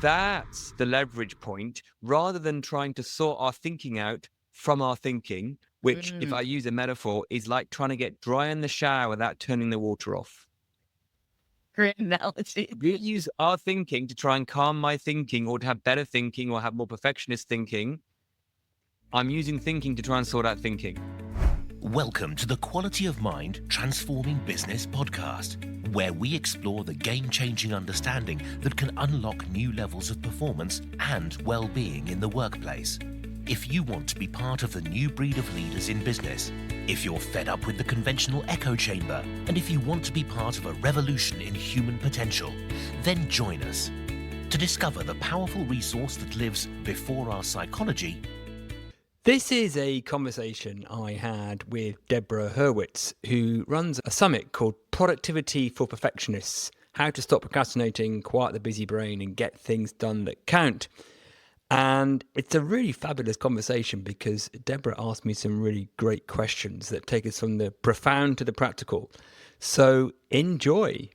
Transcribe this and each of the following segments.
That's the leverage point, rather than trying to sort our thinking out from our thinking, which, if I use a metaphor, is like trying to get dry in the shower without turning the water off. Great analogy. We use our thinking to try and calm my thinking, or to have better thinking, or have more perfectionist thinking. I'm using thinking to try and sort out thinking. Welcome to the Quality of Mind Transforming Business podcast, where we explore the game-changing understanding that can unlock new levels of performance and well-being in the workplace. If you want to be part of the new breed of leaders in business, if you're fed up with the conventional echo chamber, and if you want to be part of a revolution in human potential, then join us to discover the powerful resource that lives before our psychology. This is a conversation I had with Deborah Hurwitz, who runs a summit called Productivity for Perfectionists: How to Stop Procrastinating, Quiet the Busy Brain, and Get Things Done That Count. And it's a really fabulous conversation because Deborah asked me some really great questions that take us from the profound to the practical. So enjoy.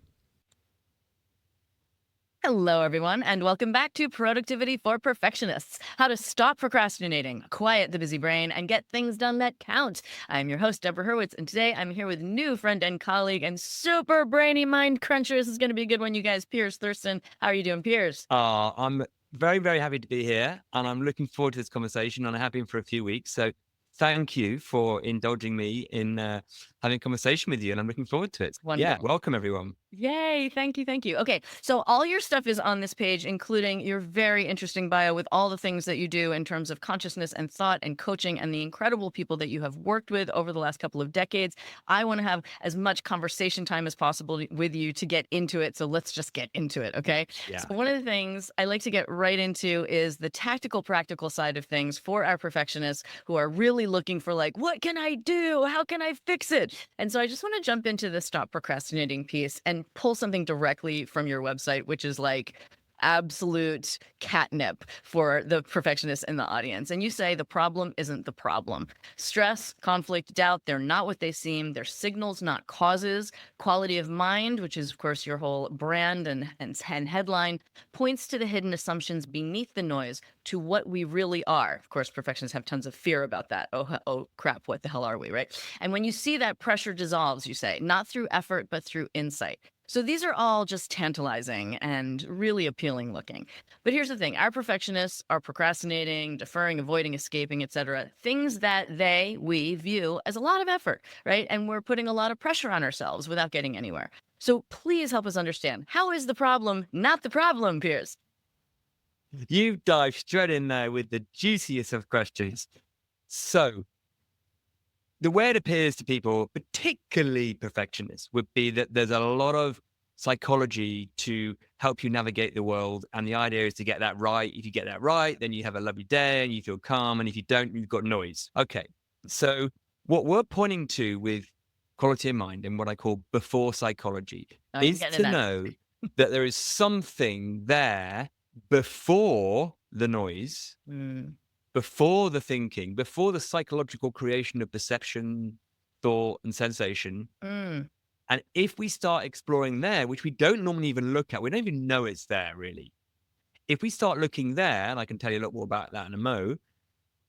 Hello, everyone, and welcome back to Productivity for Perfectionists: How to Stop Procrastinating, Quiet the Busy Brain, and Get Things Done That Count. I'm your host, Deborah Hurwitz, and today I'm here with new friend and colleague and super brainy mind cruncher. This is going to be a good one, you guys. Piers Thurston. How are you doing, Piers? I'm very, very happy to be here, and I'm looking forward to this conversation, and I have been for a few weeks. So thank you for indulging me in having a conversation with you, and I'm looking forward to it. Wonderful. Yeah, welcome everyone. Yay, thank you, thank you. Okay, so all your stuff is on this page, including your very interesting bio with all the things that you do in terms of consciousness and thought and coaching and the incredible people that you have worked with over the last couple of decades. I want to have as much conversation time as possible with you to get into it, so let's just get into it, okay? Yeah. So one of the things I like to get right into is the tactical, practical side of things for our perfectionists who are really looking for, like, what can I do? How can I fix it? And so I just want to jump into the stop procrastinating piece and pull something directly from your website, which is like absolute catnip for the perfectionists in the audience. And you say the problem isn't the problem. Stress, conflict, doubt, they're not what they seem. They're signals, not causes. Quality of mind, which is, of course, your whole brand and headline, points to the hidden assumptions beneath the noise, to what we really are. Of course, perfectionists have tons of fear about that. Oh, crap, what the hell are we, right? And when you see that, pressure dissolves, you say, not through effort, but through insight. So these are all just tantalizing and really appealing looking. But here's the thing. Our perfectionists are procrastinating, deferring, avoiding, escaping, etc. Things that we view as a lot of effort, right? And we're putting a lot of pressure on ourselves without getting anywhere. So please help us understand, how is the problem not the problem, Piers? You dive straight in there with the juiciest of questions. So the way it appears to people, particularly perfectionists, would be that there's a lot of psychology to help you navigate the world. And the idea is to get that right. If you get that right, then you have a lovely day and you feel calm. And if you don't, you've got noise. Okay. So what we're pointing to with quality of mind and what I call before psychology is to know that there is something there before the noise, before the thinking, before the psychological creation of perception, thought, and sensation. And if we start exploring there, which we don't normally even look at, we don't even know it's there really. If we start looking there, and I can tell you a lot more about that in a mo,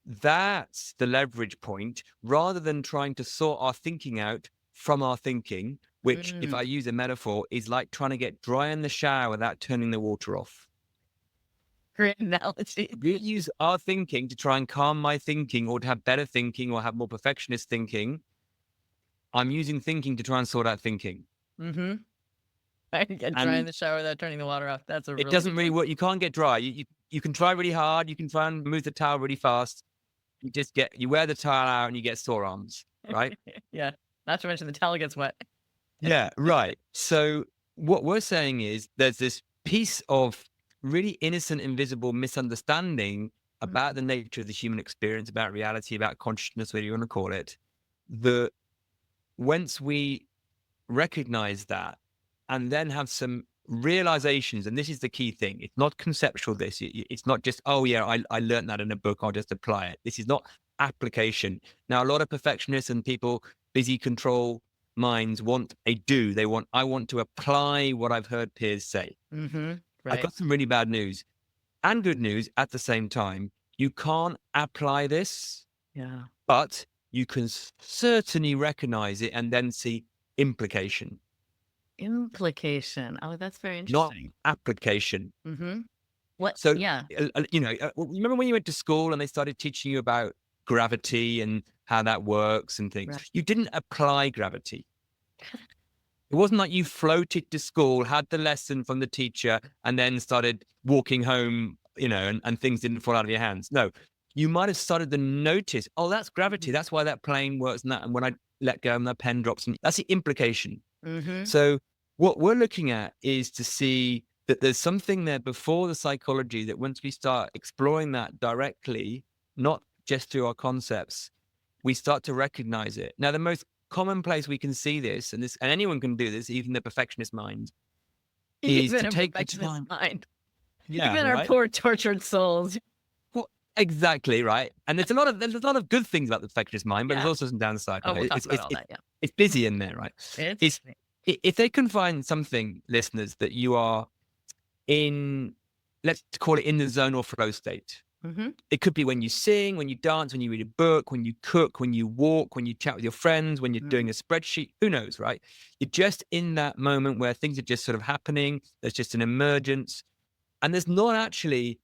that's the leverage point, rather than trying to sort our thinking out from our thinking, which, if I use a metaphor, is like trying to get dry in the shower without turning the water off. Great analogy. We use our thinking to try and calm my thinking, or to have better thinking, or have more perfectionist thinking. I'm using thinking to try and sort out thinking. I can get dry in the shower without turning the water off. That's it doesn't really work. You can't get dry. You can try really hard. You can try and move the towel really fast. You wear the towel out and you get sore arms, right? Yeah. Not to mention the towel gets wet. Yeah, right. So what we're saying is there's this piece of really innocent, invisible misunderstanding about the nature of the human experience, about reality, about consciousness, whatever you want to call it, that once we recognize that and then have some realizations, and this is the key thing, it's not conceptual, it's not just, oh yeah, I learned that in a book, I'll just apply it. This is not application. Now, a lot of perfectionists and people, busy control minds want a do. I want to apply what I've heard Piers say. Right. I've got some really bad news. and good news at the same time. You can't apply this, Yeah. but you can certainly recognize it and then see implication, Implication. Oh, that's very not interesting. application. Mm-hmm. What? So, Yeah. remember when you went to school and they started teaching you about gravity and how that works and things? Right. You didn't apply gravity. It wasn't like you floated to school, had the lesson from the teacher, and then started walking home, and things didn't fall out of your hands. No, you might have started to notice, oh, that's gravity. That's why that plane works and that. And when I let go and the pen drops, and that's the implication. Mm-hmm. So what we're looking at is to see that there's something there before the psychology that once we start exploring that directly, not just through our concepts, we start to recognize it. Now, the most common place we can see this, and anyone can do this, even the perfectionist mind, is Even to a take the perfectionist time. mind. Yeah, Even our right? poor tortured souls. Well, exactly right. And there's a lot of good things about the perfectionist mind, but Yeah. there's also some downside. Oh, right? we'll talk about all that. Yeah. It's busy in there, right? It's If they can find something, listeners, that you are in, let's call it in the zone or flow state. mm-hmm. It could be when you sing, when you dance, when you read a book, when you cook, when you walk, when you chat with your friends, when you're doing a spreadsheet, who knows, right? You're just in that moment where things are just sort of happening. There's just an emergence. And there's not actually,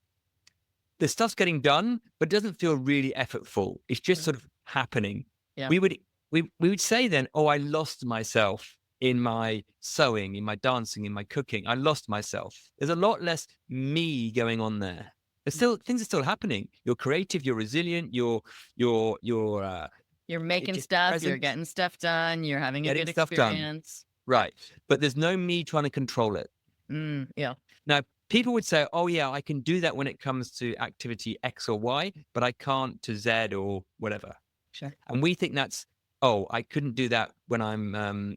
the stuff's getting done, but it doesn't feel really effortful. It's just sort of happening. Yeah. We would say then, oh, I lost myself in my sewing, in my dancing, in my cooking. I lost myself. There's a lot less me going on there. There's still, things are still happening. You're creative, you're resilient, you're making just stuff, you're present. getting stuff done, you're having a Getting good stuff done. experience. right. But there's no me trying to control it. Yeah. Now, people would say, oh, yeah, I can do that when it comes to activity X or Y, but I can't to Z or whatever. Sure. And we think that's, oh, I couldn't do that when I'm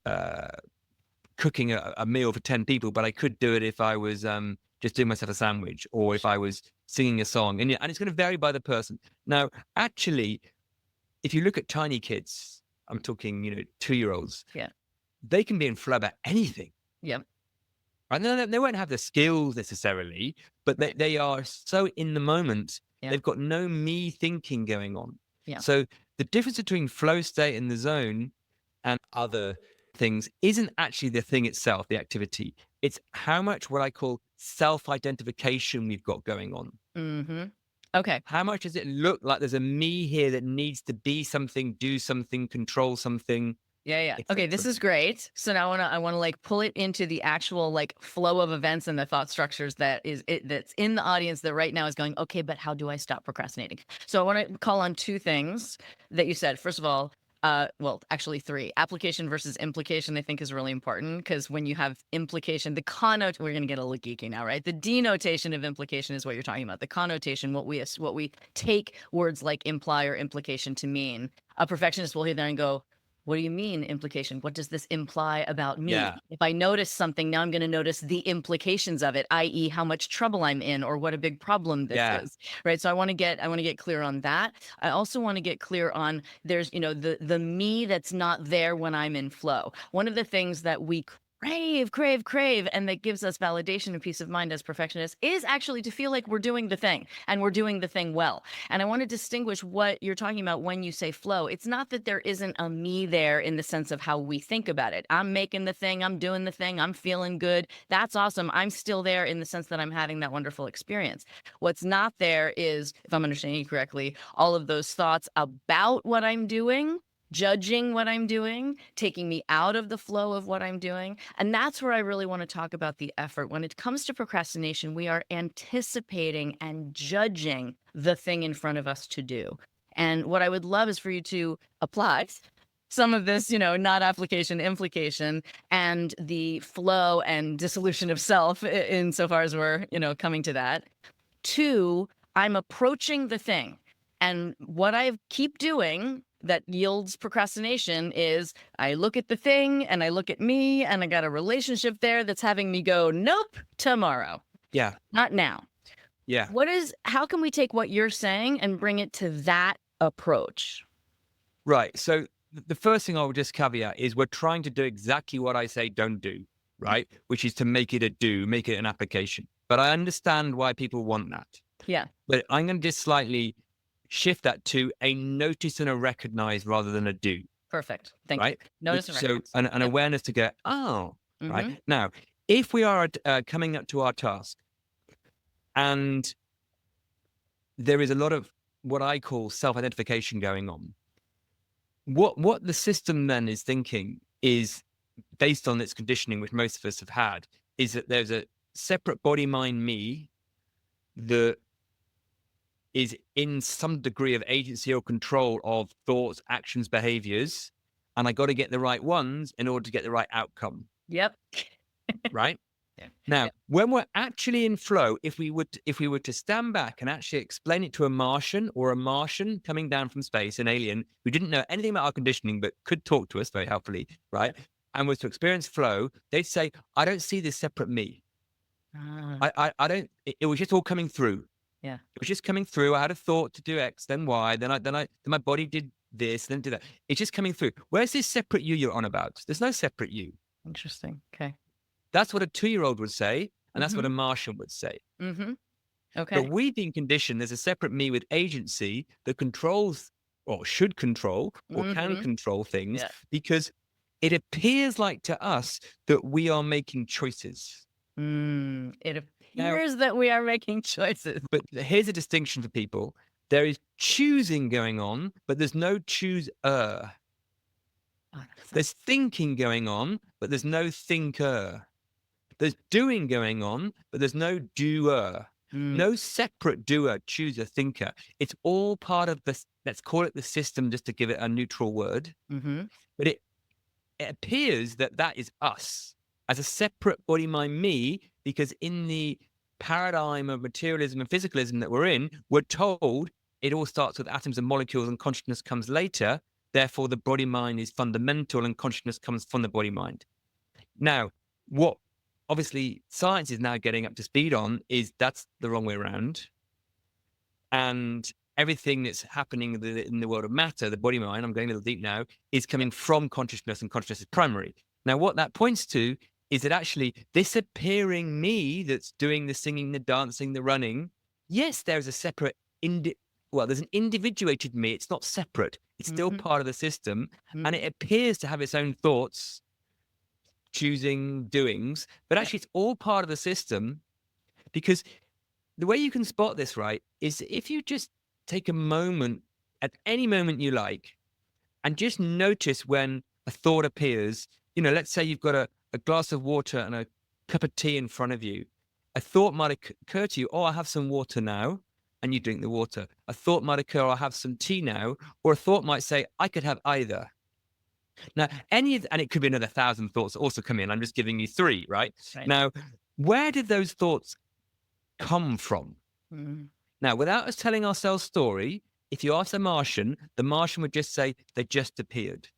cooking a meal for 10 people, but I could do it if I was just doing myself a sandwich or if I was singing a song. And it's going to vary by the person. Now, actually, if you look at tiny kids, I'm talking, 2-year-olds, Yeah. they can be in flow about anything. Yep. Right? They won't have the skills necessarily, but they are so in the moment. Yeah. They've got no me thinking going on. Yeah. So the difference between flow state and the zone and other things isn't actually the thing itself, the activity. It's how much what I call self-identification we've got going on. Mm-hmm. Okay. How much does it look like there's a me here that needs to be something, do something, control something? Yeah. It's Okay, this is great. So now I want to like pull it into the actual like flow of events and the thought structures that's in the audience that right now is going, okay, but how do I stop procrastinating? So I want to call on two things that you said. First of all, well, actually three. Application versus implication, I think, is really important because when you have implication, we're going to get a little geeky now, right? The denotation of implication is what you're talking about. The connotation, what we take words like imply or implication to mean. A perfectionist will hear that and go, what do you mean implication? What does this imply about me? Yeah. If I notice something, now I'm going to notice the implications of it, i.e. how much trouble I'm in or what a big problem this is, right? So I want to get clear on that. I also want to get clear on there's, the me that's not there when I'm in flow. One of the things that we crave, and that gives us validation and peace of mind as perfectionists is actually to feel like we're doing the thing and we're doing the thing well. And I want to distinguish what you're talking about when you say flow. It's not that there isn't a me there in the sense of how we think about it. I'm making the thing, I'm doing the thing, I'm feeling good. That's awesome. I'm still there in the sense that I'm having that wonderful experience. What's not there is, if I'm understanding you correctly, all of those thoughts about what I'm doing, judging what I'm doing, taking me out of the flow of what I'm doing. And that's where I really want to talk about the effort. When it comes to procrastination, we are anticipating and judging the thing in front of us to do. And what I would love is for you to apply some of this, not application, implication, and the flow and dissolution of self insofar as we're, coming to that. 2, I'm approaching the thing. And what I keep doing that yields procrastination is I look at the thing and I look at me and I got a relationship there that's having me go, nope, tomorrow. Yeah. Not now. Yeah. How can we take what you're saying and bring it to that approach? Right. So the first thing I would just caveat is we're trying to do exactly what I say don't do, right? Which is to make it a do, make it an application. but I understand why people want that. Yeah. But I'm going to just slightly shift that to a notice and a recognize rather than a do. Perfect. Thank right? you. Notice and So recognize. an Yep. awareness to go, oh, Mhm. right. Now, if we are coming up to our task and there is a lot of what I call self-identification going on, what the system then is thinking is, based on its conditioning, which most of us have had, is that there's a separate body, mind, me that is in some degree of agency or control of thoughts, actions, behaviors, and I got to get the right ones in order to get the right outcome. Yep. Right. Yeah. Now, Yep. when we're actually in flow, if we were to stand back and actually explain it to a Martian coming down from space, an alien who didn't know anything about our conditioning but could talk to us very helpfully, right, and was to experience flow, they'd say, "I don't see this separate me. Ah, I don't. It was just all coming through. yeah. It was just coming through. I had a thought to do X, then Y, then my body did this, then did that. It's just coming through. Where's this separate you you're on about? There's no separate you." Interesting. Okay. That's what a 2-year-old would say, and that's what Mhm. a Martian would say. Mm-hmm. But Okay. we've been conditioned there's a separate me with agency that controls or should control or can Mhm. control things Yeah. because it appears like to us that we are making choices. It Now, appears that we are making choices. but here's a distinction for people. There is choosing going on, but there's no choose-er. Oh, that's There's thinking going on, but there's no thinker. There's doing going on, but there's no doer. No separate doer, chooser, thinker. It's all part of this, let's call it the system, just to give it a neutral word. Mm-hmm. But it appears that that is us as a separate body, mind, me, because in the paradigm of materialism and physicalism that we're in, we're told it all starts with atoms and molecules and consciousness comes later. Therefore, the body mind is fundamental and consciousness comes from the body mind. Now, what obviously science is now getting up to speed on is that's the wrong way around. And everything that's happening in the world of matter, the body mind, I'm going a little deep now, is coming from consciousness, and consciousness is primary. Now, what that points to is that actually this appearing me that's doing the singing, the dancing, the running, yes, there's a separate, there's an individuated me. It's not separate. It's still part of the system. And it appears to have its own thoughts, choosing, doings, but actually it's all part of the system. Because the way you can spot this, right, is if you just take a moment at any moment you like and just notice when a thought appears. Let's say you've got a glass of water and a cup of tea in front of you. A thought might occur to you, oh, I have some water now, and you drink the water. A thought might occur, I have some tea now, or a thought might say, I could have either. Now, and it could be another 1,000 thoughts also come in. I'm just giving you 3, right? Now, where did those thoughts come from? Now, without us telling ourselves story, if you ask the Martian would just say they just appeared.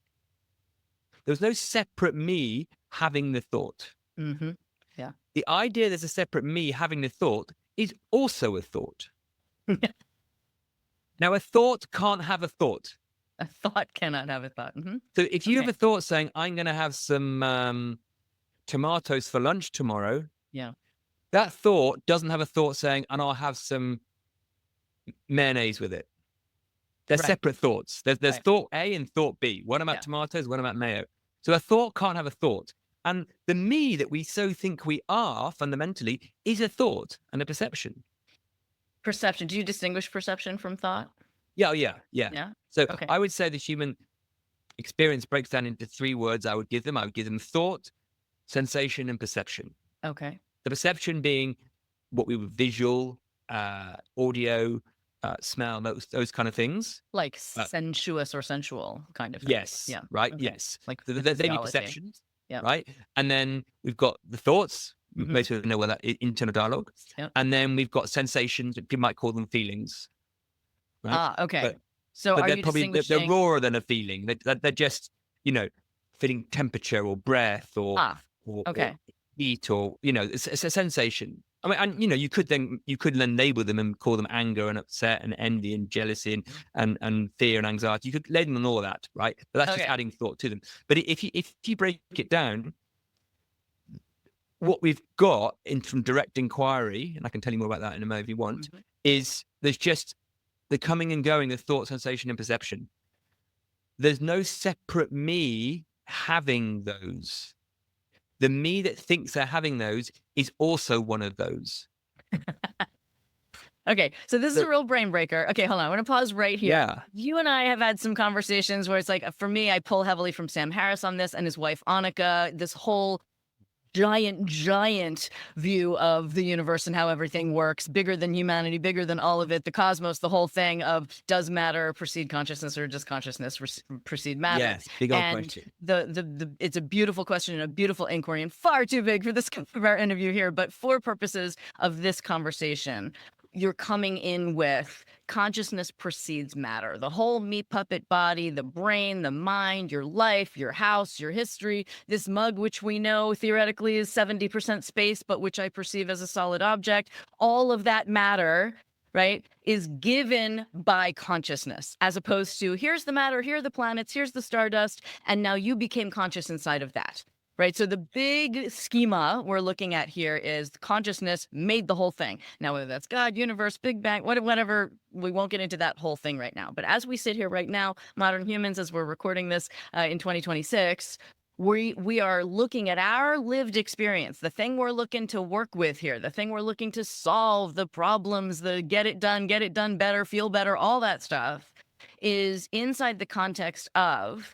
There was no separate me having the thought. Yeah. The idea there's a separate me having the thought is also a thought. Now, a thought can't have a thought. A thought cannot have a thought. So if you have a thought saying, I'm going to have some tomatoes for lunch tomorrow. Yeah. That thought doesn't have a thought saying, and I'll have some mayonnaise with it. They're separate thoughts. There's thought A and thought B. One about tomatoes, one about mayo. So a thought can't have a thought. And the me that we so think we are fundamentally is a thought and a perception. Perception. Do you distinguish perception from thought? Yeah. So I would say the human experience breaks down into 3 words I would give them. I would give them thought, sensation, and perception. Okay. The perception being what we would visual, audio, smell, those kind of things. Like sensuous or sensual kind of thing. Yes. Yeah. Right. Okay. Yes. Like they be physiology. perceptions. Yeah. Right. And then we've got the thoughts. Most people know what that is, internal dialogue. Yep. And then we've got sensations. People might call them feelings. Right? Okay. But are they're you probably distinguishing? they're rawer than a feeling. They're just feeling temperature or breath or heat or it's a sensation. I mean, and you could then label them and call them anger and upset and envy and jealousy and fear and anxiety. You could label them on all of that, right? But that's just adding thought to them. But if you break it down, what we've got in from direct inquiry, and I can tell you more about that in a moment if you want, is there's just the coming and going of thought, sensation, and perception. There's no separate me having those. The me that thinks they're having those is also one of those. Okay, so this is a real brain breaker. Okay, hold on. I want to pause right here. Yeah. You and I have had some conversations where it's like, for me, I pull heavily from Sam Harris on this and his wife, Annika, this whole giant view of the universe and how everything works, bigger than humanity, bigger than all of it, the cosmos, the whole thing of does matter precede consciousness or does consciousness precede matter? Yes, big old and question. It's a beautiful question and a beautiful inquiry and far too big for this of our interview here, but for purposes of this conversation, you're coming in with consciousness precedes matter. The whole meat puppet body, the brain, the mind, your life, your house, your history, this mug, which we know theoretically is 70% space, but which I perceive as a solid object, all of that matter, right, is given by consciousness, as opposed to here's the matter, here are the planets, here's the stardust, and now you became conscious inside of that. Right. So the big schema we're looking at here is consciousness made the whole thing. Now, whether that's God, universe, Big Bang, whatever, we won't get into that whole thing right now. But as we sit here right now, modern humans, as we're recording this in 2026, we are looking at our lived experience, the thing we're looking to work with here, the thing we're looking to solve, the problems, the get it done better, feel better, all that stuff is inside the context of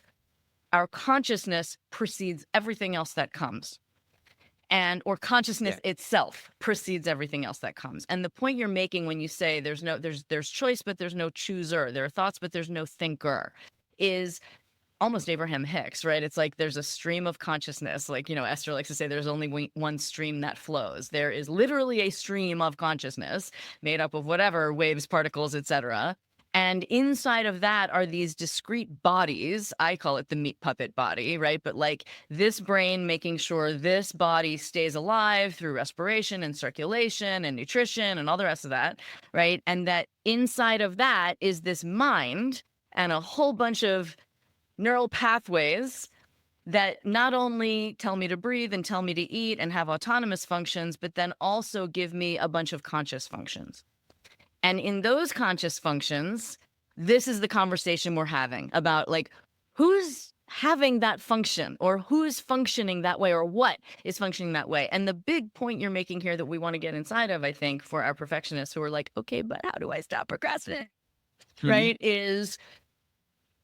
our consciousness precedes everything else that comes. Or consciousness itself precedes everything else that comes. And the point you're making when you say there's choice, but there's no chooser, there are thoughts, but there's no thinker, is almost Abraham Hicks, right? It's like there's a stream of consciousness. Like, Esther likes to say there's only one stream that flows. There is literally a stream of consciousness made up of whatever, waves, particles, etc. And inside of that are these discrete bodies. I call it the meat puppet body, right? But like this brain making sure this body stays alive through respiration and circulation and nutrition and all the rest of that, right? And that inside of that is this mind and a whole bunch of neural pathways that not only tell me to breathe and tell me to eat and have autonomous functions, but then also give me a bunch of conscious functions. And in those conscious functions, this is the conversation we're having about like, who's having that function or who's functioning that way or what is functioning that way. And the big point you're making here that we want to get inside of, I think, for our perfectionists who are like, okay, but how do I stop procrastinating? Right? Is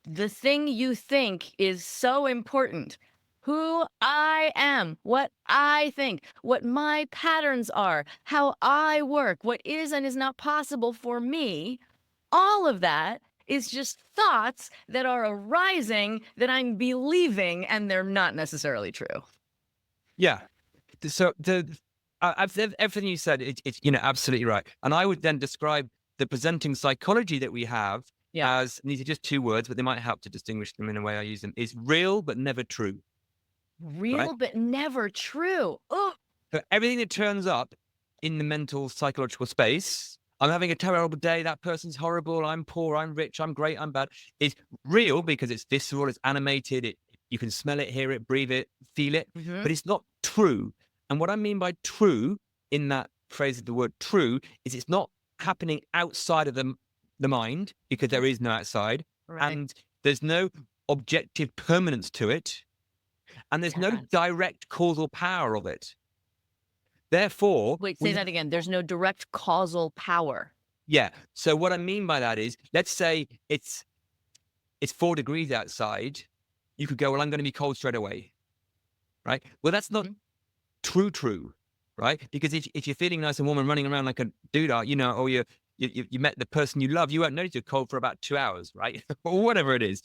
the thing you think is so important. Who I am, what I think, what my patterns are, how I work, what is and is not possible for me, all of that is just thoughts that are arising that I'm believing and they're not necessarily true. Yeah. So everything you said, it's absolutely right. And I would then describe the presenting psychology that we have as, and these are just two words, but they might help to distinguish them in a way I use them, is real but never true. Real, right? But never true. Oh. So everything that turns up in the mental, psychological space, I'm having a terrible day, that person's horrible, I'm poor, I'm rich, I'm great, I'm bad, is real because it's visceral, it's animated, you can smell it, hear it, breathe it, feel it, but it's not true. And what I mean by true in that phrase of the word true is it's not happening outside of the mind because there is no outside, and there's no objective permanence to it. And there's no direct causal power of it. Therefore... Wait, say that again. There's no direct causal power. Yeah. So what I mean by that is, let's say it's 4 degrees outside. You could go, well, I'm going to be cold straight away. Right? Well, that's not true, right? Because if you're feeling nice and warm and running around like a doodah, or you met the person you love, you won't notice you're cold for about 2 hours, right? Or whatever it is.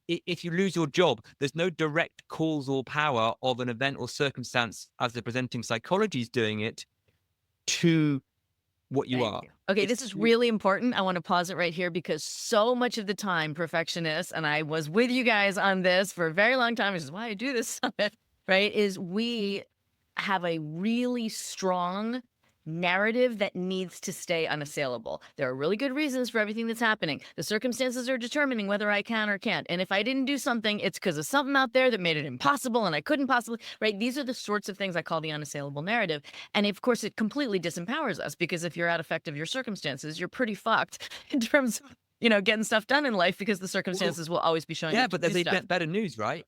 If you lose your job, there's no direct causal power of an event or circumstance as the presenting psychology is doing it to what you are. Okay, this is really important. I want to pause it right here because so much of the time, perfectionists, and I was with you guys on this for a very long time, which is why I do this summit, right, is we have a really strong narrative that needs to stay unassailable. There are really good reasons for everything that's happening. The circumstances are determining whether I can or can't. And if I didn't do something, it's because of something out there that made it impossible and I couldn't possibly, right? These are the sorts of things I call the unassailable narrative. And of course, it completely disempowers us, because if you're at effect of your circumstances, you're pretty fucked in terms of, getting stuff done in life, because the circumstances will always be showing up. Yeah, but there's better news, right?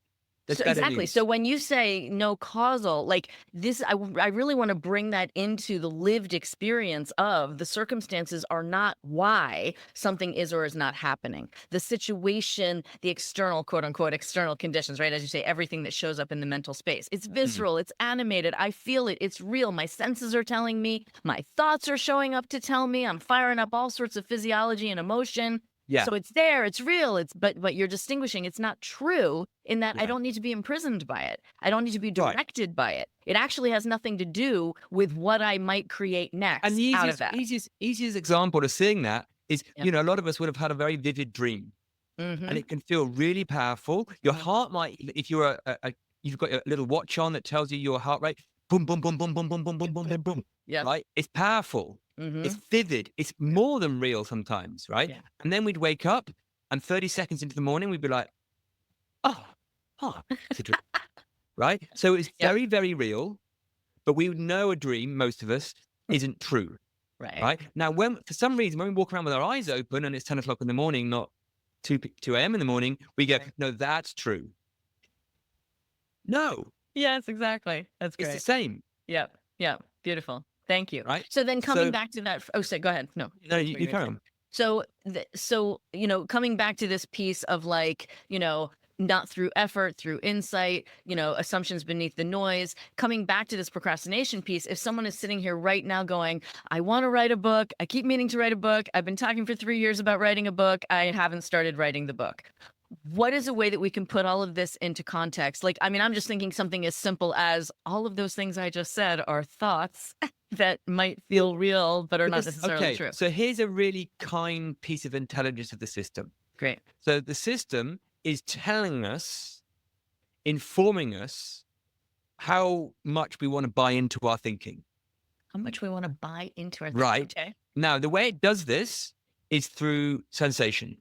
So, exactly. So when you say no causal, like this, I really want to bring that into the lived experience of the circumstances are not why something is or is not happening. The situation, the external, quote unquote, external conditions, right? As you say, everything that shows up in the mental space. It's visceral, it's animated. I feel it. It's real. My senses are telling me. My thoughts are showing up to tell me. I'm firing up all sorts of physiology and emotion. Yeah. So it's there, it's real, but you're distinguishing it's not true in that I don't need to be imprisoned by it. I don't need to be directed by it. It actually has nothing to do with what I might create next. And the out of that. easiest example of seeing that is, a lot of us would have had a very vivid dream, and it can feel really powerful. Your heart might, if you're you've got a little watch on that tells you your heart rate, boom, boom, boom, boom, boom, boom, boom, boom, boom, boom, boom. Yeah. Right? It's powerful. It's vivid. It's more than real sometimes, right? Yeah. And then we'd wake up, and 30 seconds into the morning, we'd be like, it's a dream. Right? So it's very, very real, but we would know a dream, most of us, isn't true. Right? Now, when for some reason, when we walk around with our eyes open and it's 10 o'clock in the morning, not 2 a.m. in the morning, we go, no, that's true. No. Yes, exactly. That's great. It's the same. Yep. Beautiful. Thank you. Right? So then coming back to that, go ahead. No, you carry on. So, coming back to this piece of like, not through effort, through insight, assumptions beneath the noise, coming back to this procrastination piece. If someone is sitting here right now going, I want to write a book. I keep meaning to write a book. I've been talking for 3 years about writing a book. I haven't started writing the book. What is a way that we can put all of this into context? Like, I'm just thinking something as simple as all of those things I just said are thoughts that might feel real, but are not necessarily true. So here's a really kind piece of intelligence of the system. Great. So the system is telling us, informing us how much we want to buy into our thinking. How much we want to buy into our thinking. Right. Okay. Now, the way it does this is through sensation.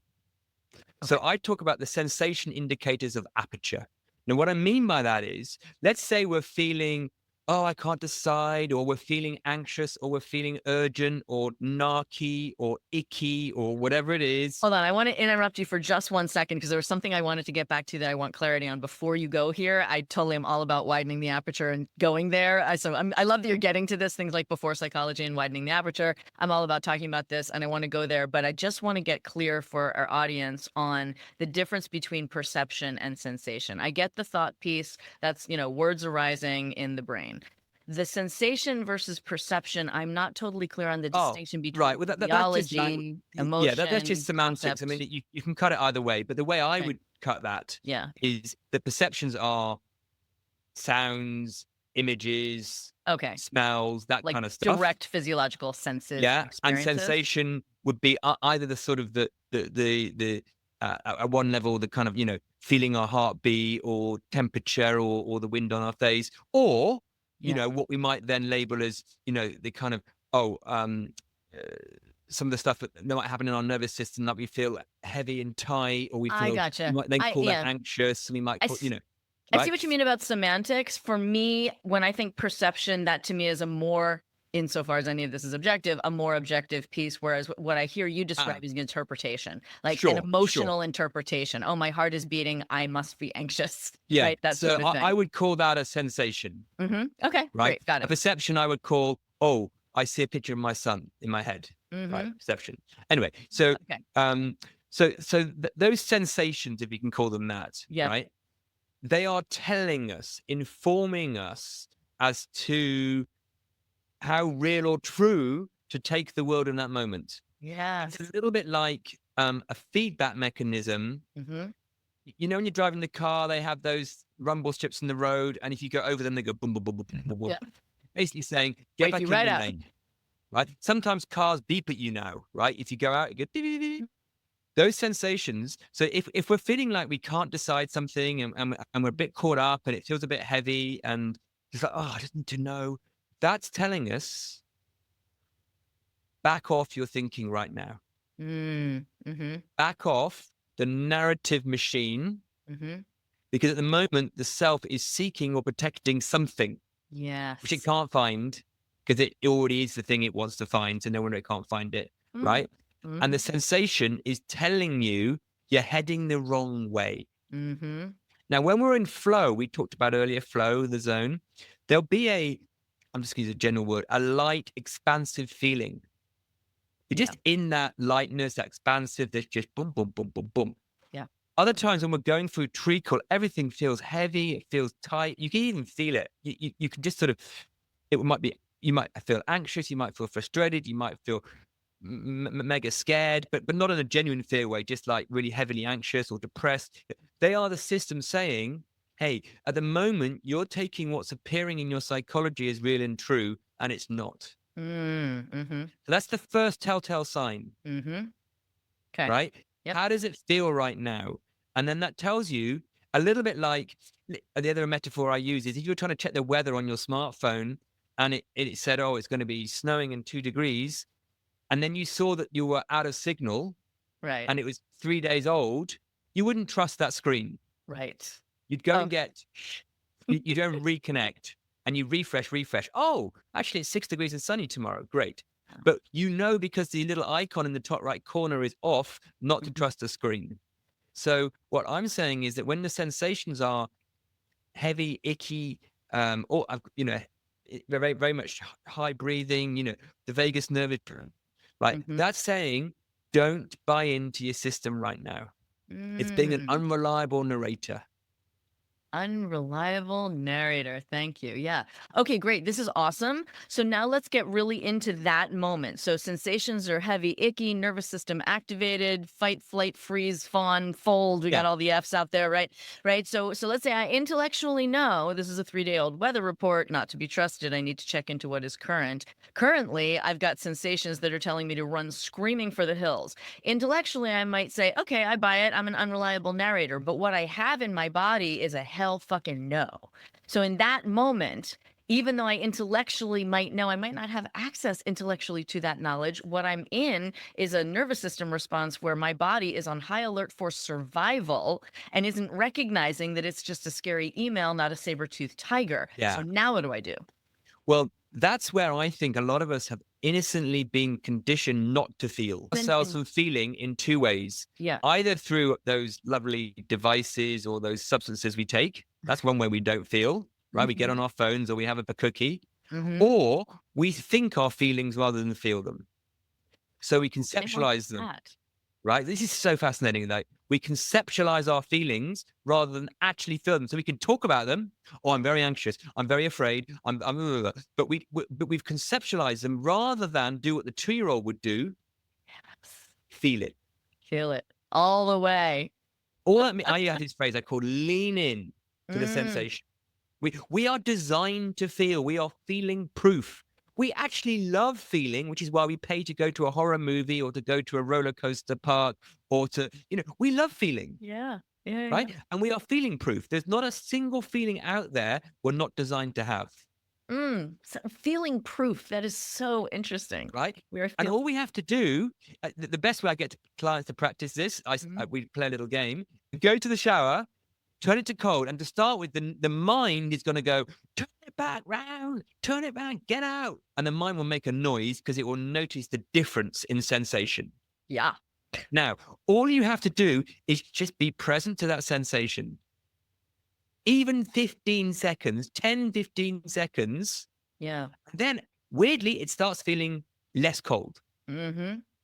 So I talk about the sensation indicators of aperture. Now, what I mean by that is, let's say we're feeling, I can't decide, or we're feeling anxious, or we're feeling urgent, or narky, or icky, or whatever it is. Hold on. I want to interrupt you for just 1 second, because there was something I wanted to get back to that I want clarity on before you go here. I totally am all about widening the aperture and going there. I love that you're getting to this, things like before psychology and widening the aperture. I'm all about talking about this, and I want to go there, but I just want to get clear for our audience on the difference between perception and sensation. I get the thought piece. That's, words arising in the brain. The sensation versus perception, I'm not totally clear on the distinction between biology, emotion. Yeah, that's just semantics. Concept. I mean, you can cut it either way, but the way I would cut that is the perceptions are sounds, images, smells, that like kind of stuff. Direct physiological senses. Yeah, and sensation would be either the sort of the at one level, the kind of, feeling our heartbeat or temperature or the wind on our face, or what we might then label as, the kind of, some of the stuff that might happen in our nervous system, that we feel heavy and tight, or we feel, we might then call that anxious, and we might call, I see what you mean about semantics. For me, when I think perception, that to me is a more, insofar as any of this is objective, a more objective piece, whereas what I hear you describe is an interpretation, like an emotional interpretation. Oh, my heart is beating, I must be anxious. Yeah, right? That sort of thing. I would call that a sensation. Okay, right? Great, got it. A perception I would call, I see a picture of my son in my head. Right, perception. Anyway, so those sensations, if you can call them that, right? They are telling us, informing us as to how real or true to take the world in that moment. Yeah. It's a little bit like a feedback mechanism. When you're driving the car, they have those rumble strips in the road, and if you go over them, they go boom, boom, boom, boom, boom, boom. Basically saying, get back in the lane. Right? Sometimes cars beep at you now, right? If you go out, you go beep, beep, beep. Those sensations. So if we're feeling like we can't decide something, and we're a bit caught up, and it feels a bit heavy, and it's like, I just need to know, that's telling us back off your thinking right now. Back off the narrative machine, because at the moment the self is seeking or protecting something, which it can't find because it already is the thing it wants to find. So no wonder it can't find it, right? And the sensation is telling you you're heading the wrong way. Now, when we're in flow, we talked about earlier, flow, the zone, there'll be I'm just going to use a general word, a light, expansive feeling. You're just in that lightness, that expansive, there's just boom, boom, boom, boom, boom. Yeah. Other times when we're going through treacle, everything feels heavy, it feels tight. You can even feel it. You can just sort of, you might feel anxious, you might feel frustrated, you might feel mega scared, but not in a genuine fear way, just like really heavily anxious or depressed. They are the system saying, hey, at the moment, you're taking what's appearing in your psychology as real and true, and it's not. So that's the first telltale sign. Okay. Right? Yep. How does it feel right now? And then that tells you a little bit like the other metaphor I use is if you're trying to check the weather on your smartphone and it said, oh, it's going to be snowing in 2 degrees. And then you saw that you were out of signal, right? And it was 3 days old, you wouldn't trust that screen. Right. You'd go and you don't reconnect and you refresh. Oh, actually it's 6 degrees and sunny tomorrow. Great. But because the little icon in the top right corner is off, not to trust the screen. So what I'm saying is that when the sensations are heavy, icky, or very, very much high breathing, the vagus nerve, right? That's saying don't buy into your system right now. It's being an unreliable narrator. Unreliable narrator. Thank you. Yeah. Okay, great. This is awesome. So now let's get really into that moment. So sensations are heavy, icky, nervous system activated, fight, flight, freeze, fawn, fold. We got all the F's out there, right? Right. So let's say I intellectually know this is a 3-day-old weather report, not to be trusted. I need to check into what is current. Currently, I've got sensations that are telling me to run screaming for the hills. Intellectually, I might say, okay, I buy it. I'm an unreliable narrator. But what I have in my body is a hell fucking no. So in that moment, even though I intellectually might know, I might not have access intellectually to that knowledge. What I'm in is a nervous system response where my body is on high alert for survival and isn't recognizing that it's just a scary email, not a saber-toothed tiger. Yeah. So now what do I do? Well, that's where I think a lot of us have innocently been conditioned not to feel ourselves from feeling in 2 ways. Yeah. Either through those lovely devices or those substances we take. That's one way we don't feel, right? We get on our phones or we have a cookie, or we think our feelings rather than feel them. So we conceptualize them. Right? This is so fascinating. Like we conceptualize our feelings rather than actually feel them. So we can talk about them. Oh, I'm very anxious. I'm very afraid. But we've conceptualized them rather than do what the 2-year-old would do. Feel it. Feel it all the way. I have this phrase I call lean in to the sensation. We are designed to feel. We are feeling proof. We actually love feeling, which is why we pay to go to a horror movie or to go to a roller coaster park or we love feeling. Yeah. Right. And we are feeling proof. There's not a single feeling out there we're not designed to have. So feeling proof. That is so interesting. Right. And all we have to do, the best way I get clients to practice this, we play a little game, go to the shower, turn it to cold. And to start with, the mind is going to go, turn it back round, turn it back, get out. And the mind will make a noise because it will notice the difference in sensation. Yeah. Now, all you have to do is just be present to that sensation. Even 15 seconds, 10, 15 seconds. Yeah. Then weirdly, it starts feeling less cold.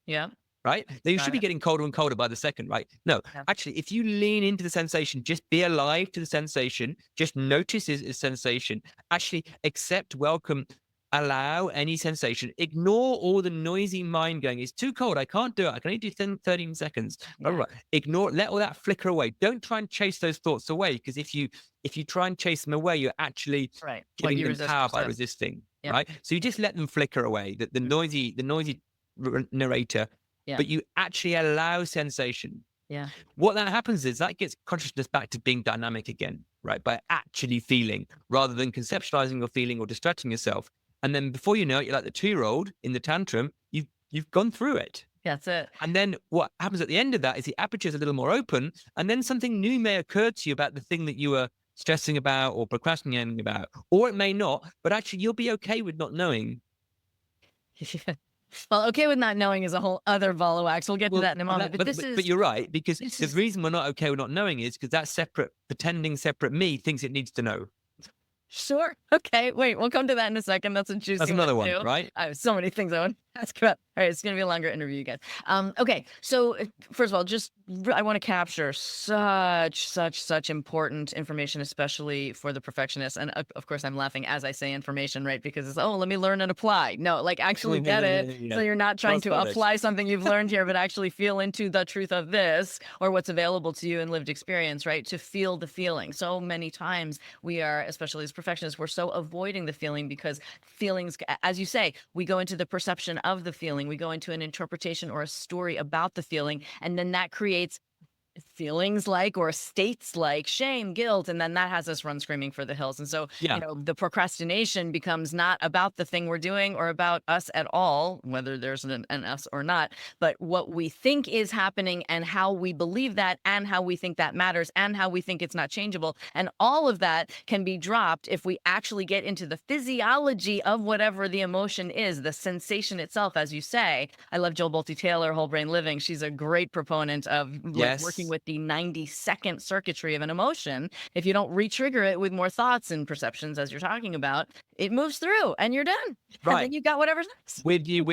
Yeah. Right? Now you should be getting colder and colder by the second, right? No, actually, if you lean into the sensation, just be alive to the sensation, just notice its sensation, actually accept, welcome, allow any sensation, ignore all the noisy mind going, it's too cold, I can't do it, I can only do 10, 13 seconds. Right. Ignore, let all that flicker away. Don't try and chase those thoughts away, because if you try and chase them away, you're actually giving them power by resisting, right? So you just let them flicker away, the noisy narrator. Yeah. But you actually allow sensation. Yeah. What that happens is that gets consciousness back to being dynamic again, right? By actually feeling rather than conceptualizing or feeling or distracting yourself. And then before you know it, you're like the 2-year-old in the tantrum. You've You've gone through it. That's it. And then what happens at the end of that is the aperture is a little more open, and then something new may occur to you about the thing that you were stressing about or procrastinating about, or it may not, but actually you'll be okay with not knowing. Well, okay with not knowing is a whole other ball of wax. We'll get to that in a moment. But you're right, because the reason we're not okay with not knowing is because that pretending separate me thinks it needs to know. Sure. Okay. Wait, we'll come to that in a second. That's a juicy That's another one, too. right? I have so many things I want to ask about. All right, it's going to be a longer interview, you guys. Okay. So first of all, I want to capture such important information, especially for the perfectionists. And of course, I'm laughing as I say information, right? Because it's, let me learn and apply. No, like actually get it. Yeah. So you're not trying to Cross-knowledge. apply something you've learned here, but actually feel into the truth of this or what's available to you in lived experience, right? To feel the feeling. So many times we are, especially as perfectionists, we're so avoiding the feeling because feelings, as you say, we go into the perception of the feeling. We go into an interpretation or a story about the feeling, and then that creates feelings like or states like shame, guilt, and then that has us run screaming for the hills. And so, the procrastination becomes not about the thing we're doing or about us at all, whether there's an us or not, but what we think is happening and how we believe that and how we think that matters and how we think it's not changeable. And all of that can be dropped if we actually get into the physiology of whatever the emotion is, the sensation itself, as you say. I love Jill Bolte Taylor, Whole Brain Living. She's a great proponent of working with the 90-second circuitry of an emotion. If you don't re-trigger it with more thoughts and perceptions, as you're talking about, it moves through and you're done. Right. And then you got whatever's next. With you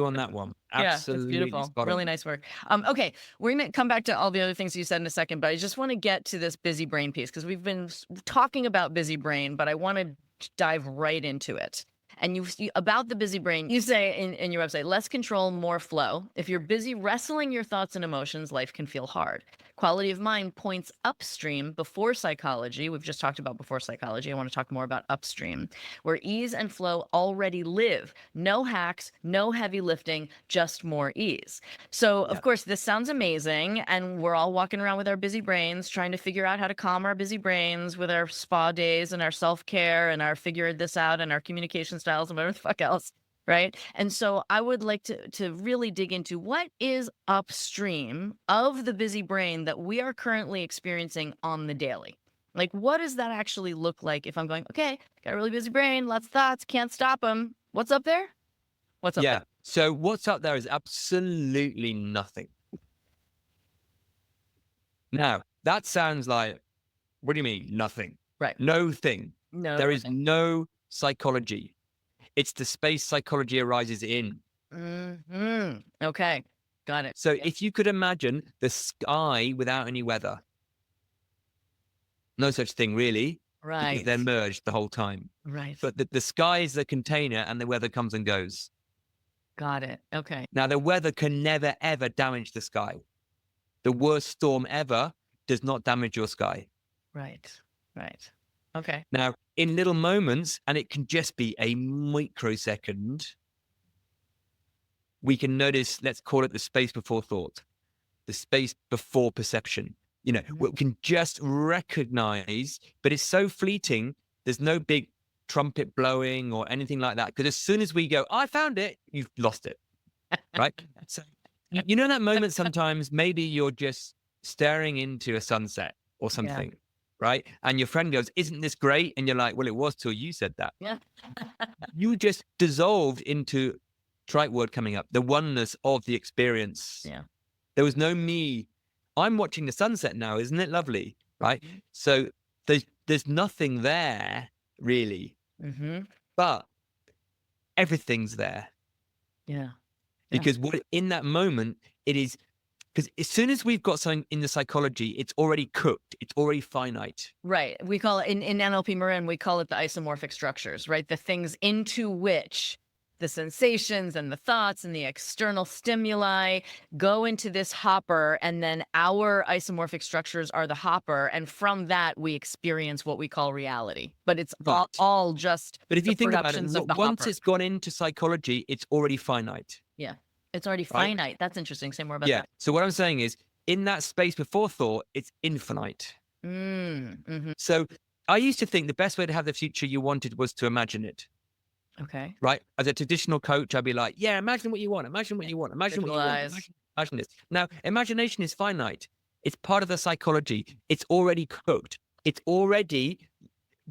on that one. Absolutely. Yeah, it's beautiful. Really nice work. Okay, we're going to come back to all the other things you said in a second, but I just want to get to this busy brain piece because we've been talking about busy brain, but I want to dive right into it. And you about the busy brain, you say in your website, less control, more flow. If you're busy wrestling your thoughts and emotions, life can feel hard. Quality of mind points upstream before psychology. We've just talked about before psychology. I want to talk more about upstream, where ease and flow already live. No hacks, no heavy lifting, just more ease. So, of course, this sounds amazing. And we're all walking around with our busy brains, trying to figure out how to calm our busy brains with our spa days and our self-care and our figure this out and our communication styles and whatever the fuck else. Right. And so I would like to really dig into what is upstream of the busy brain that we are currently experiencing on the daily. Like, what does that actually look like if I'm going, okay, got a really busy brain, lots of thoughts, can't stop them. What's up there? What's up there? So what's up there is absolutely nothing. Now, that sounds like, what do you mean, nothing? Right. No thing. No. There is no psychology. It's the space psychology arises in. Mm-hmm. Okay. Got it. So if you could imagine the sky without any weather, no such thing really. Right. Because they're merged the whole time. Right. But the sky is the container and the weather comes and goes. Got it. Okay. Now, the weather can never, ever damage the sky. The worst storm ever does not damage your sky. Right. Right. Okay. Now, in little moments, and it can just be a microsecond, we can notice, let's call it the space before thought, the space before perception. We can just recognize, but it's so fleeting. There's no big trumpet blowing or anything like that. Because as soon as we go, I found it, you've lost it. Right? So, that moment sometimes maybe you're just staring into a sunset or something. Yeah. Right. And your friend goes, isn't this great? And you're like, well, it was till you said that. Yeah. You just dissolved into, trite word coming up, the oneness of the experience. Yeah. There was no me. I'm watching the sunset now. Isn't it lovely? Right. Mm-hmm. So there's nothing there really, but everything's there. Yeah. Because what in that moment, it is. Because as soon as we've got something in the psychology, it's already cooked. It's already finite. Right. We call it, in NLP Marin, we call it the isomorphic structures, right? The things into which the sensations and the thoughts and the external stimuli go into this hopper. And then our isomorphic structures are the hopper. And from that, we experience what we call reality. But it's all just But if you think about it, once hopper. It's gone into psychology, it's already finite. Yeah. It's already finite. That's interesting. Say more about that. So what I'm saying is, in that space before thought, it's infinite. So I used to think the best way to have the future you wanted was to imagine it. Okay. right? As a traditional coach, I'd be like, yeah, imagine what you want, imagine what you want, imagine what you want, Visualize. imagine this. Now, imagination is finite. It's part of the psychology. It's already cooked. It's already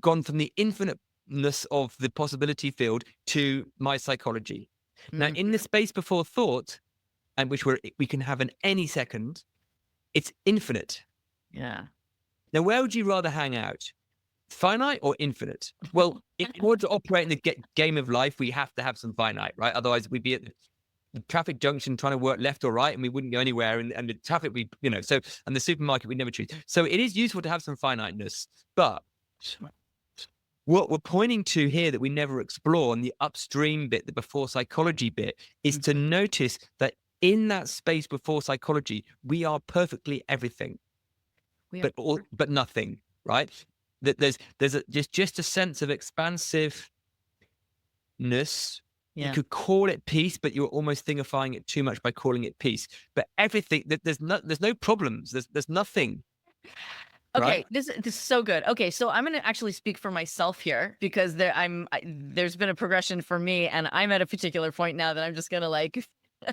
gone from the infiniteness of the possibility field to my psychology. Now, in the space before thought, and which we can have in any second, it's infinite. Yeah. Now, where would you rather hang out? Finite or infinite? Well, in order to operate in the game of life, we have to have some finite, right? Otherwise, we'd be at the traffic junction trying to work left or right, and we wouldn't go anywhere. And the traffic, and the supermarket, we'd never choose. So it is useful to have some finiteness. But what we're pointing to here that we never explore, and the upstream bit, the before psychology bit, is to notice that in that space before psychology, we are perfectly everything, but nothing, right? That there's just a sense of expansiveness. Yeah. You could call it peace, but you're almost thingifying it too much by calling it peace. But everything, there's no problems. There's nothing. Okay, Right? this is so good. Okay, so I'm going to actually speak for myself here because there's been a progression for me, and I'm at a particular point now that I'm just going to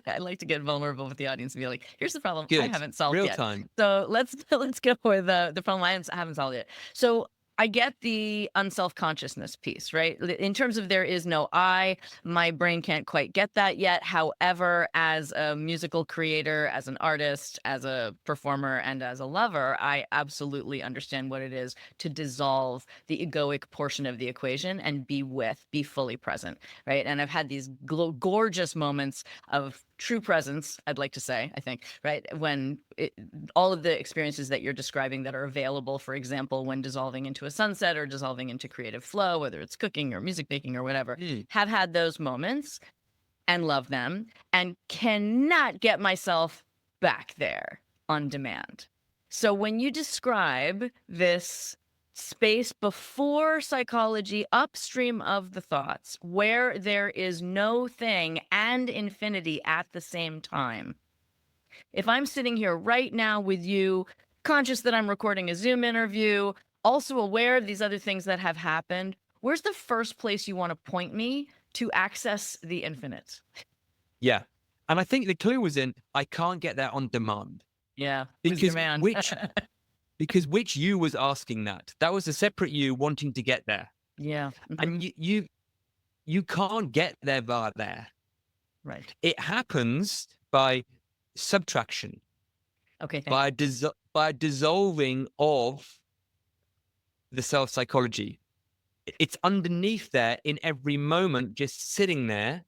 I like to get vulnerable with the audience and be like, here's the problem I haven't solved Real yet. time. So let's go with the problem I haven't solved yet. So I get the unself-consciousness piece, right? In terms of there is no I, my brain can't quite get that yet. However, as a musical creator, as an artist, as a performer, and as a lover, I absolutely understand what it is to dissolve the egoic portion of the equation and be fully present, right? And I've had these gorgeous moments of true presence, I'd like to say, I think, right? When all of the experiences that you're describing that are available, for example, when dissolving into a sunset or dissolving into creative flow, whether it's cooking or music making or whatever, have had those moments and love them and cannot get myself back there on demand. So when you describe this space before psychology, upstream of the thoughts, where there is no thing and infinity at the same time. If I'm sitting here right now with you, conscious that I'm recording a Zoom interview, also aware of these other things that have happened, where's the first place you want to point me to access the infinite? Yeah. And I think the clue was in, I can't get that on demand. Yeah. Because which you was asking that. That was a separate you wanting to get there. Yeah. And you can't get there via there. Right. It happens by subtraction. Okay. By dissolving of the self-psychology. It's underneath there in every moment, just sitting there,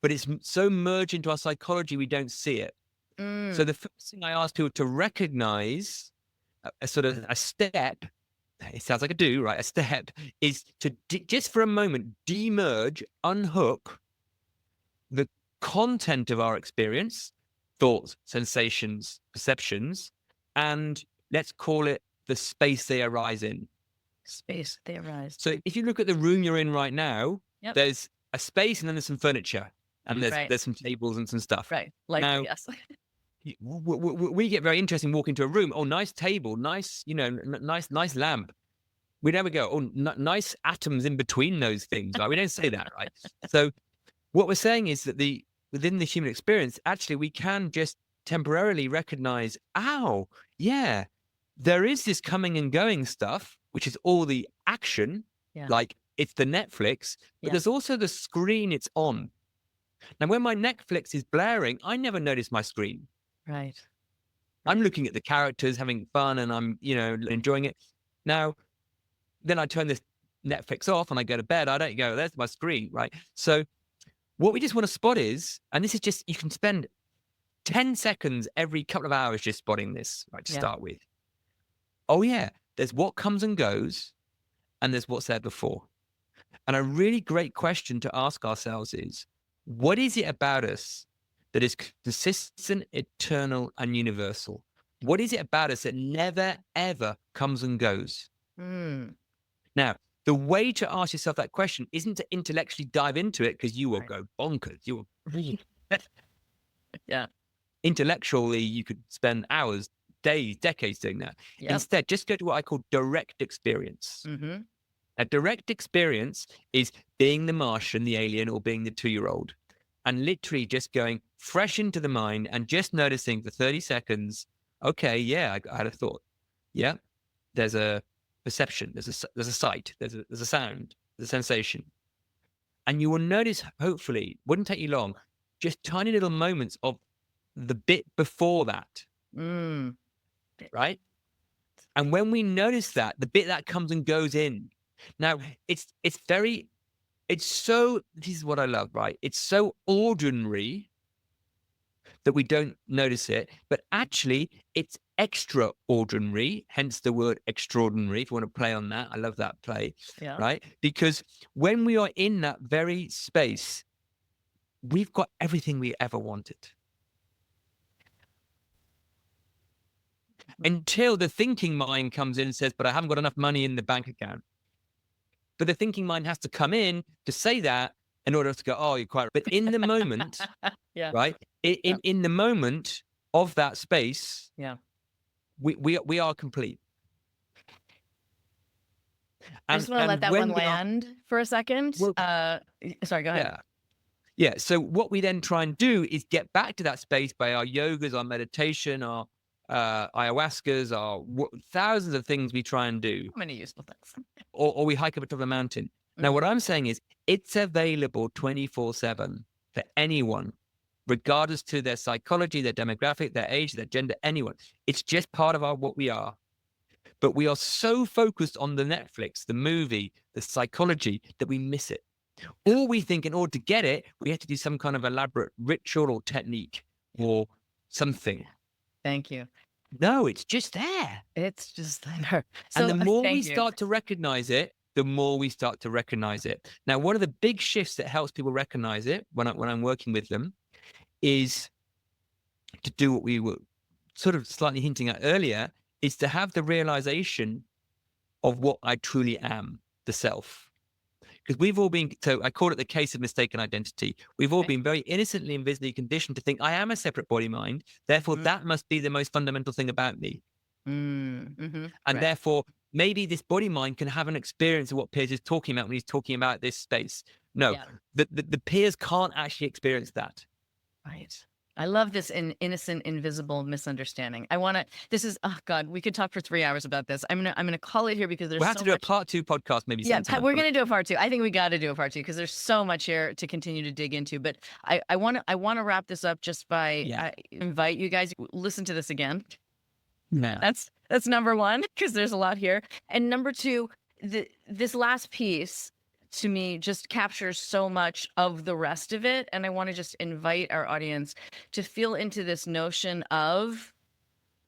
but it's so merged into our psychology, we don't see it. So the first thing I ask people to recognize, a sort of a step, it sounds like a do, right? A step is to just for a moment, demerge, unhook the content of our experience, thoughts, sensations, perceptions, and let's call it the space they arise in. Space they arise. So if you look at the room you're in right now, there's a space and then there's some furniture and there's some tables and some stuff. Right. Like, now, yes. we get very interested in walking to a room. Oh, nice table, nice, nice lamp. We never go, oh, nice atoms in between those things. Right? We don't say that, right? So what we're saying is that within the human experience, actually, we can just temporarily recognize, yeah, there is this coming and going stuff, which is all the action, like it's the Netflix, but there's also the screen it's on. Now, when my Netflix is blaring, I never notice my screen. Right. I'm looking at the characters, having fun, and I'm, enjoying it. Now, then I turn this Netflix off and I go to bed. I don't go, there's my screen, right? So what we just want to spot is, and this is just, you can spend 10 seconds every couple of hours just spotting this, right, to start with. Oh, yeah, there's what comes and goes, and there's what's there before. And a really great question to ask ourselves is, what is it about us that is consistent, eternal, and universal? What is it about us that never, ever comes and goes? Now, the way to ask yourself that question isn't to intellectually dive into it, because you will go bonkers. You will. Intellectually, you could spend hours, days, decades doing that. Instead, just go to what I call direct experience. A direct experience is being the Martian, the alien, or being the 2-year-old, and literally just going fresh into the mind and just noticing for 30 seconds, okay, yeah, I had a thought. Yeah, there's a perception, there's a sight, there's a sound, there's a sensation. And you will notice, hopefully, wouldn't take you long, just tiny little moments of the bit before that, right? And when we notice that, the bit that comes and goes in. Now, this is what I love, right? It's so ordinary that we don't notice it, but actually it's extraordinary, hence the word extraordinary, if you want to play on that. I love that play, right? Because when we are in that very space, we've got everything we ever wanted. Until the thinking mind comes in and says, but I haven't got enough money in the bank account. But the thinking mind has to come in to say that in order to go, oh, you're quite right. But in the moment, right? In the moment of that space, we are complete. I just want to let that one land for a second. Sorry, go ahead. Yeah. So what we then try and do is get back to that space by our yogas, our meditation, our ayahuascas, our thousands of things we try and do. Many useful things. Or we hike up atop a mountain. Now, what I'm saying is it's available 24/7 for anyone, regardless to their psychology, their demographic, their age, their gender, anyone. It's just part of what we are. But we are so focused on the Netflix, the movie, the psychology that we miss it. Or we think in order to get it, we have to do some kind of elaborate ritual or technique or something. Thank you. No, it's just there. It's just there. So, and the more we start to recognize it, the more we start to recognize it. Now, one of the big shifts that helps people recognize it when I'm working with them is to do what we were sort of slightly hinting at earlier, is to have the realization of what I truly am, the self. Because we've all been, so I call it the case of mistaken identity. We've all been very innocently and visibly conditioned to think I am a separate body mind. Therefore, that must be the most fundamental thing about me. And therefore, maybe this body mind can have an experience of what Piers is talking about when he's talking about this space. No, the Piers can't actually experience that. Right. I love this innocent, invisible misunderstanding. This is, oh God, we could talk for 3 hours about this. I'm gonna call it here because there's we'll have to do a part 2 podcast maybe. Yeah, we're going to do a part 2. I think we got to do a part 2 because there's so much here to continue to dig into. But I want to wrap this up just by I invite you guys listen to this again. Yeah. That's number one, because there's a lot here. And number two, this last piece to me just captures so much of the rest of it. And I want to just invite our audience to feel into this notion of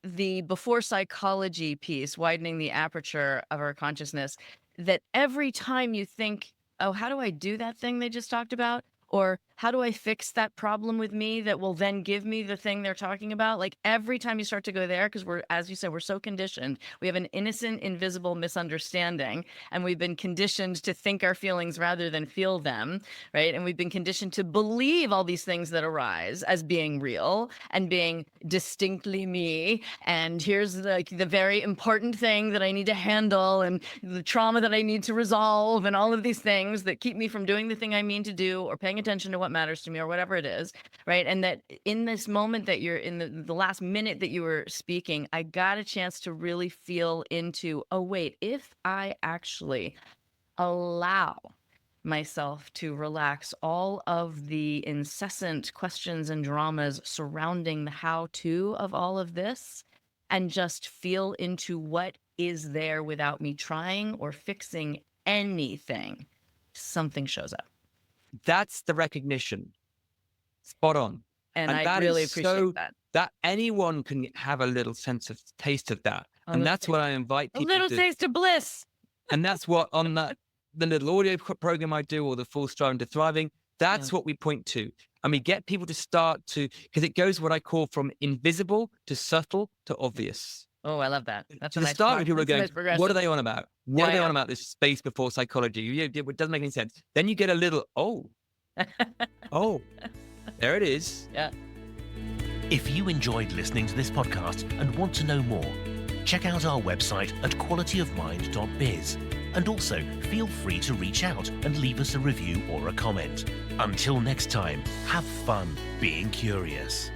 the before psychology piece, widening the aperture of our consciousness, that every time you think, oh, how do I do that thing they just talked about? Or how do I fix that problem with me that will then give me the thing they're talking about? Like every time you start to go there, because we're, as you said, we're so conditioned. We have an innocent, invisible misunderstanding, and we've been conditioned to think our feelings rather than feel them, right? And we've been conditioned to believe all these things that arise as being real and being distinctly me. And here's the very important thing that I need to handle, and the trauma that I need to resolve, and all of these things that keep me from doing the thing I mean to do, or paying attention to what matters to me, or whatever it is, right? And that in this moment that you're in, the last minute that you were speaking, I got a chance to really feel into, oh wait, if I actually allow myself to relax all of the incessant questions and dramas surrounding the how-to of all of this, and just feel into what is there without me trying or fixing anything, something shows up. That's the recognition. Spot on. And I really appreciate that. That anyone can have a little sense of taste of that. And that's what I invite people to. A little taste of bliss. And that's what on the little audio program I do, or the Full Striving to Thriving, that's what we point to. And we get people to start to, because it goes what I call from invisible to subtle to obvious. Oh, I love that. That's the start when people are going, what are they on about? What are they on about this space before psychology? It doesn't make any sense. Then you get a little, oh, there it is. Yeah. If you enjoyed listening to this podcast and want to know more, check out our website at qualityofmind.biz. And also, feel free to reach out and leave us a review or a comment. Until next time, have fun being curious.